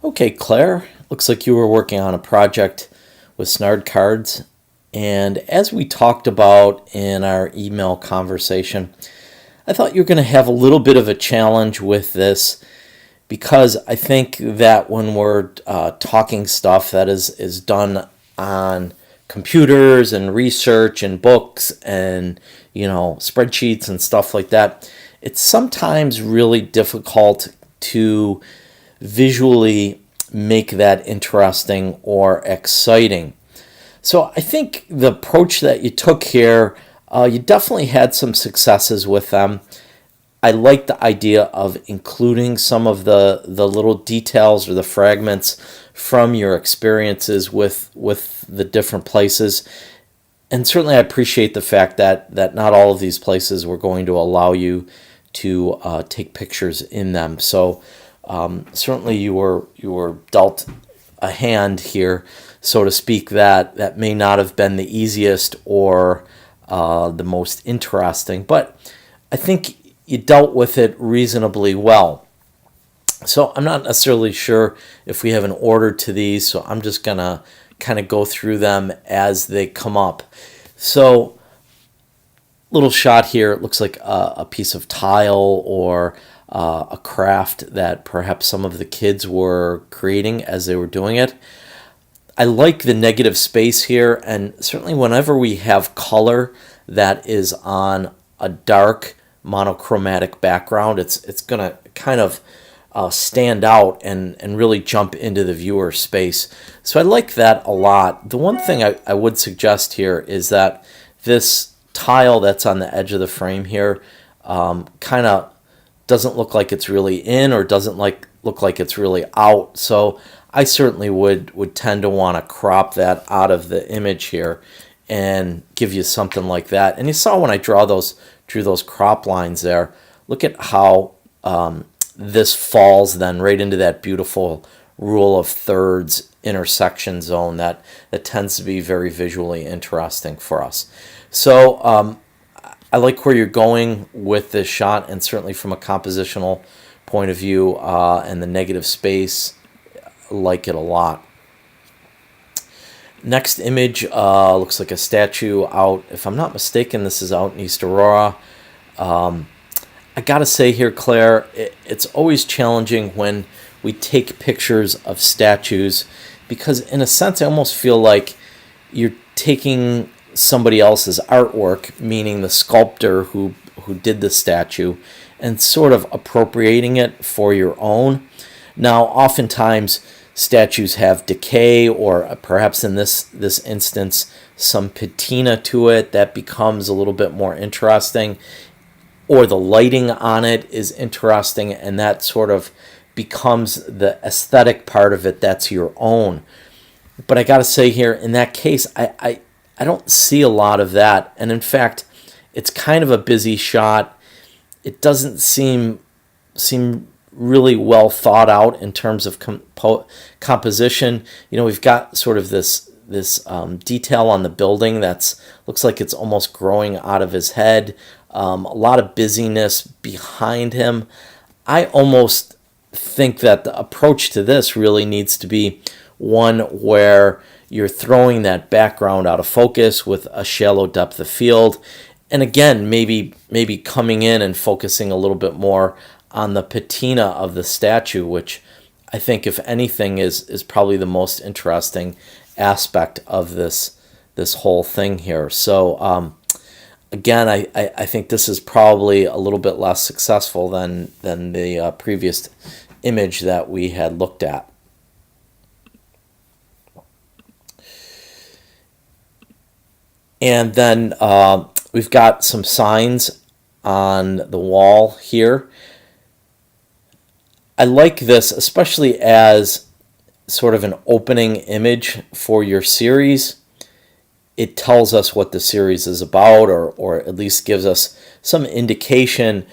Okay, Claire, looks like you were working on a project with Snard cards. And as we talked about in our email conversation, I thought you were going to have a little bit of a challenge with this because I think that when we're talking stuff that is done on computers and research and books and spreadsheets and stuff like that, it's sometimes really difficult to visually make that interesting or exciting. So I think the approach that you took here, you definitely had some successes with them. I like the idea of including some of the little details or the fragments from your experiences with the different places. And certainly I appreciate the fact that not all of these places were going to allow you to take pictures in them. So certainly you were dealt a hand here, so to speak, that may not have been the easiest or the most interesting, but I think you dealt with it reasonably well. So I'm not necessarily sure if we have an order to these, so I'm just going to kind of go through them as they come up. So little shot here, it looks like a piece of tile or a craft that perhaps some of the kids were creating as they were doing it. I like the negative space here, and certainly whenever we have color that is on a dark monochromatic background, it's going to kind of stand out and really jump into the viewer space. So I like that a lot. The one thing I would suggest here is that this tile that's on the edge of the frame here kind of doesn't look like it's really in or doesn't look like it's really out. So I certainly would tend to want to crop that out of the image here and give you something like that. And you saw when I drew those crop lines there, look at how this falls then right into that beautiful rule of thirds intersection zone that tends to be very visually interesting for us. So I like where you're going with this shot, and certainly from a compositional point of view and the negative space, I like it a lot. Next image looks like a statue out, if I'm not mistaken, this is out in East Aurora. I gotta say here, Claire, it's always challenging when we take pictures of statues because in a sense I almost feel like you're taking somebody else's artwork, meaning the sculptor who did the statue, and sort of appropriating it for your own. Now, oftentimes statues have decay, or perhaps in this instance, some patina to it that becomes a little bit more interesting, or the lighting on it is interesting, and that sort of becomes the aesthetic part of it that's your own. But I gotta say here, in that case, I don't see a lot of that, and in fact, it's kind of a busy shot. It doesn't seem really well thought out in terms of composition. We've got sort of this detail on the building that's looks like it's almost growing out of his head. A lot of busyness behind him. I almost think that the approach to this really needs to be one where you're throwing that background out of focus with a shallow depth of field, and again, maybe coming in and focusing a little bit more on the patina of the statue, which I think, if anything, is probably the most interesting aspect of this whole thing here. So again, I think this is probably a little bit less successful than the previous image that we had looked at. And then we've got some signs on the wall here. I like this, especially as sort of an opening image for your series. It tells us what the series is about, or at least gives us some indication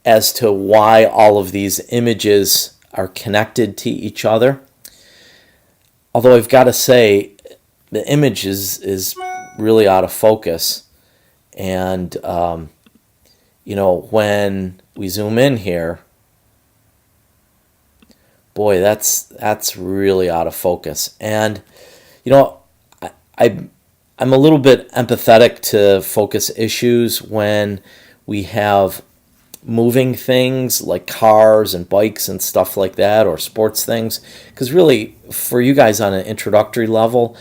as to why all of these images are connected to each other. Although I've got to say, the image is really out of focus, and when we zoom in here, boy, that's really out of focus. And you know, I, I I'm a little bit empathetic to focus issues when we have moving things like cars and bikes and stuff like that, or sports things, because really for you guys on an introductory level,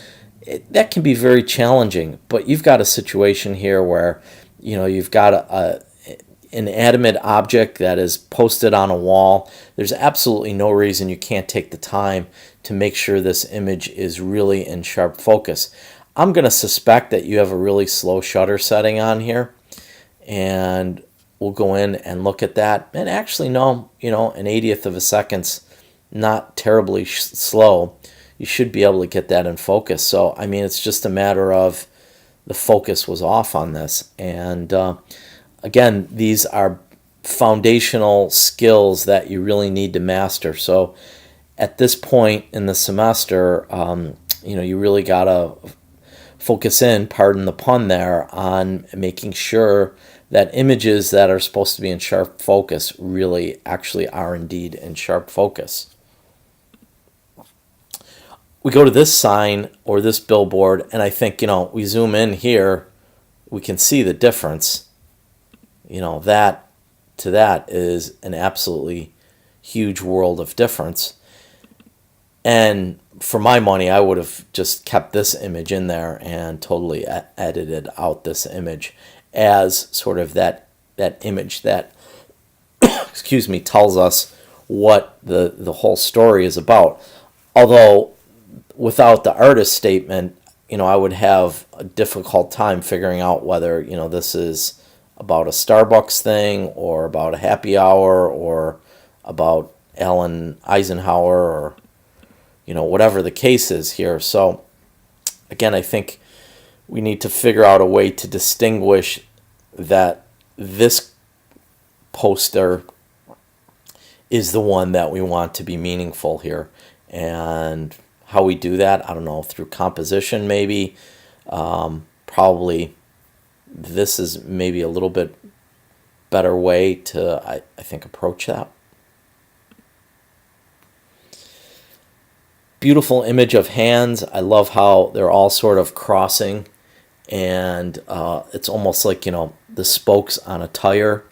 that can be very challenging. But you've got a situation here where you've got an animate object that is posted on a wall. There's absolutely no reason you can't take the time to make sure this image is really in sharp focus. I'm going to suspect that you have a really slow shutter setting on here, and we'll go in and look at that. And actually, no, an 80th of a second's not terribly slow. You should be able to get that in focus. So, I mean, it's just a matter of the focus was off on this. And again, these are foundational skills that you really need to master. So at this point in the semester, you really got to focus in, pardon the pun there, on making sure that images that are supposed to be in sharp focus really actually are indeed in sharp focus. We go to this sign or this billboard, and I think, we zoom in here, we can see the difference. That to that is an absolutely huge world of difference. And for my money, I would have just kept this image in there and totally edited out this image as sort of that image that excuse me, tells us what the whole story is about. Although without the artist statement, I would have a difficult time figuring out whether this is about a Starbucks thing or about a happy hour or about Alan Eisenhower or whatever the case is here. So again, I think we need to figure out a way to distinguish that this poster is the one that we want to be meaningful here. And how we do that, I don't know, through composition maybe. Probably this is maybe a little bit better way to, I think, approach that. Beautiful image of hands. I love how they're all sort of crossing, and it's almost like the spokes on a tire,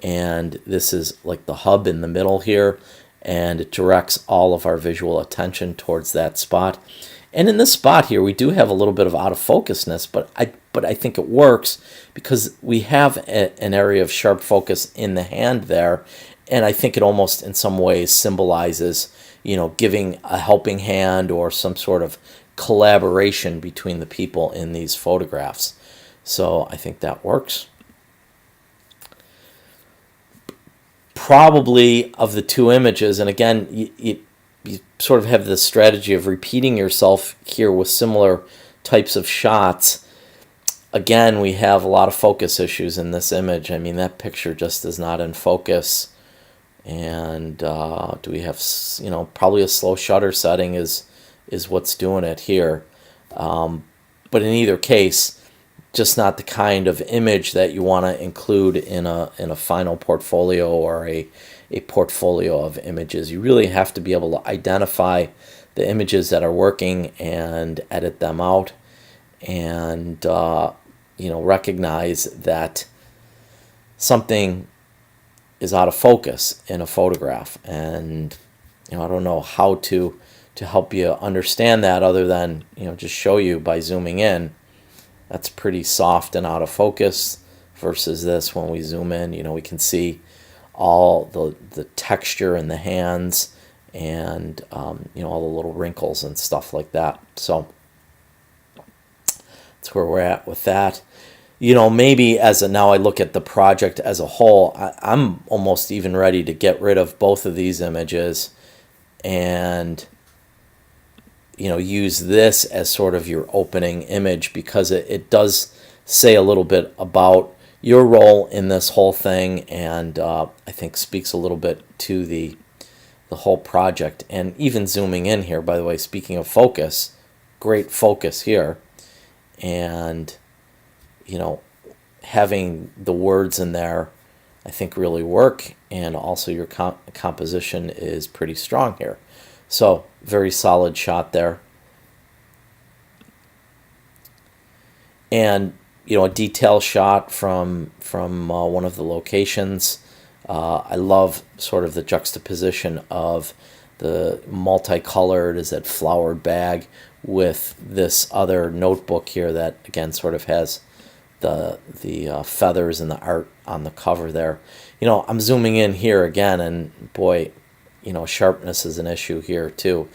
and this is like the hub in the middle here, and it directs all of our visual attention towards that spot. And in this spot here, we do have a little bit of out of focusness, but I think it works because we have an area of sharp focus in the hand there, and I think it almost in some ways symbolizes giving a helping hand or some sort of collaboration between the people in these photographs. So I think that works. Probably of the two images, and again, you sort of have this strategy of repeating yourself here with similar types of shots. Again, we have a lot of focus issues in this image. I mean, that picture just is not in focus. And do we have, probably a slow shutter setting is what's doing it here. But in either case, just not the kind of image that you want to include in a final portfolio or a portfolio of images. You really have to be able to identify the images that are working and edit them out, and recognize that something is out of focus in a photograph. And I don't know how to help you understand that other than just show you by zooming in. That's pretty soft and out of focus versus this. When we zoom in, we can see all the texture in the hands and all the little wrinkles and stuff like that. So that's where we're at with that. Maybe now I look at the project as a whole, I'm almost even ready to get rid of both of these images and use this as sort of your opening image, because it does say a little bit about your role in this whole thing, and I think speaks a little bit to the whole project. And even zooming in here, by the way, speaking of focus, great focus here, and having the words in there I think really work. and also your composition is pretty strong here. So very solid shot there. And a detail shot from one of the locations. I love sort of the juxtaposition of the multicolored, is that flowered bag with this other notebook here that again sort of has the feathers and the art on the cover there. I'm zooming in here again, and boy, sharpness is an issue here too.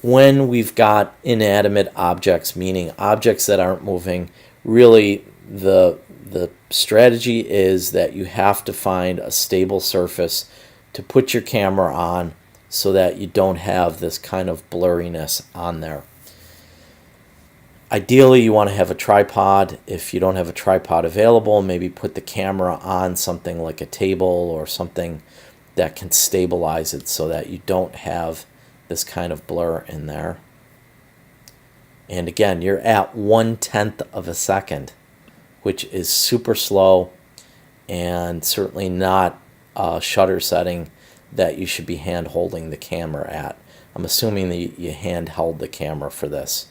When we've got inanimate objects, meaning objects that aren't moving, really the strategy is that you have to find a stable surface to put your camera on so that you don't have this kind of blurriness on there. Ideally, you want to have a tripod. If you don't have a tripod available, maybe put the camera on something like a table or something that can stabilize it so that you don't have this kind of blur in there. And again, you're at 1/10 of a second, which is super slow and certainly not a shutter setting that you should be hand holding the camera at. I'm assuming that you hand held the camera for this.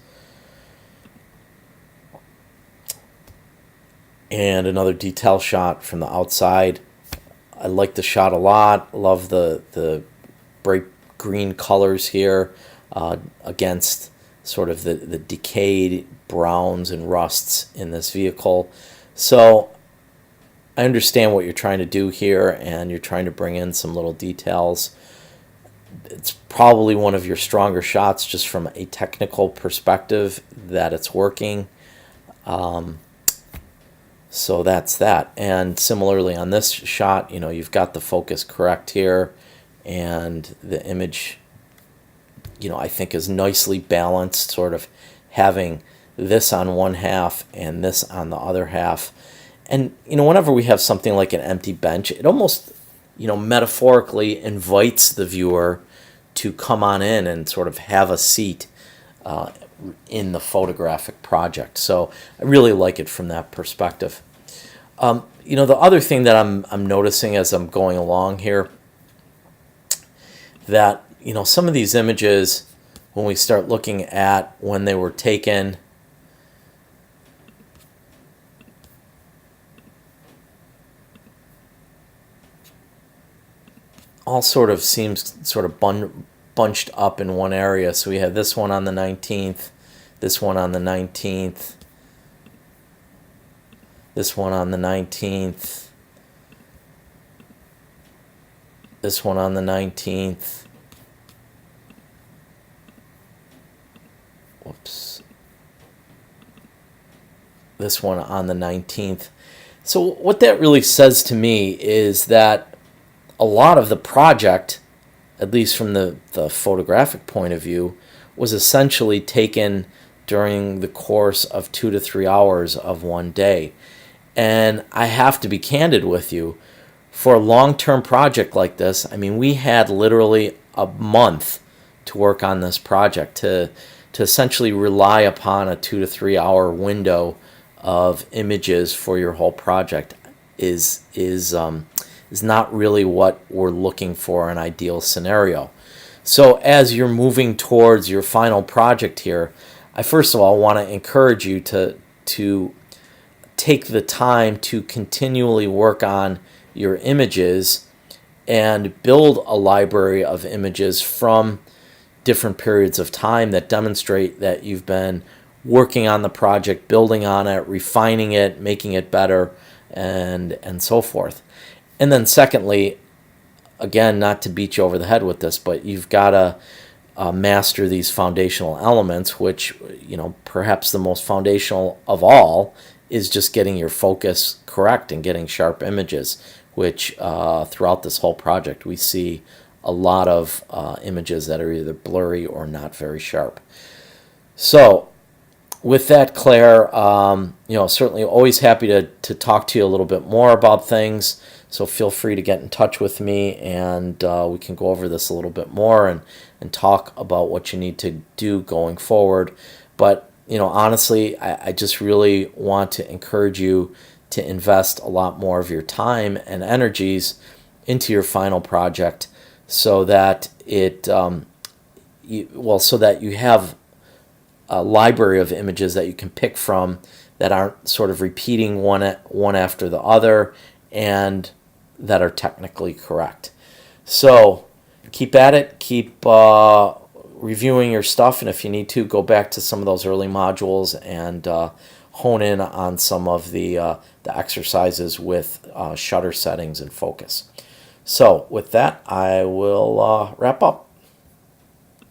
And another detail shot from the outside. I like the shot a lot. Love the bright green colors here against sort of the decayed browns and rusts in this vehicle. So I understand what you're trying to do here, and you're trying to bring in some little details. It's probably one of your stronger shots just from a technical perspective that it's working. So that's that. And similarly on this shot, you've got the focus correct here, and the image, I think is nicely balanced, sort of having this on one half and this on the other half. And, whenever we have something like an empty bench, it almost, metaphorically invites the viewer to come on in and sort of have a seat in the photographic project. So I really like it from that perspective. The other thing that I'm noticing as I'm going along here, that, some of these images, when we start looking at when they were taken, all sort of seems sort of bunched up in one area. So we have this one on the 19th, this one on the 19th, this one on the 19th, this one on the 19th. Whoops. This one on the 19th. So what that really says to me is that a lot of the project, at least from the photographic point of view, was essentially taken during the course of 2 to 3 hours of one day. And I have to be candid with you, for a long-term project like this, we had literally a month to work on this project, to essentially rely upon a 2 to 3 hour window of images for your whole project is not really what we're looking for in an ideal scenario. So as you're moving towards your final project here, I first of all want to encourage you to take the time to continually work on your images and build a library of images from different periods of time that demonstrate that you've been working on the project, building on it, refining it, making it better, and so forth. And then secondly, again, not to beat you over the head with this, but you've got to master these foundational elements, which, perhaps the most foundational of all is just getting your focus correct and getting sharp images, which throughout this whole project we see a lot of images that are either blurry or not very sharp. So with that, Claire, certainly always happy to talk to you a little bit more about things. So feel free to get in touch with me, and we can go over this a little bit more and talk about what you need to do going forward. But, honestly, I just really want to encourage you to invest a lot more of your time and energies into your final project, so that so that you have a library of images that you can pick from that aren't sort of repeating one after the other, and that are technically correct. So keep at it, keep reviewing your stuff, and if you need to, go back to some of those early modules and hone in on some of the exercises with shutter settings and focus. So with that, I will wrap up.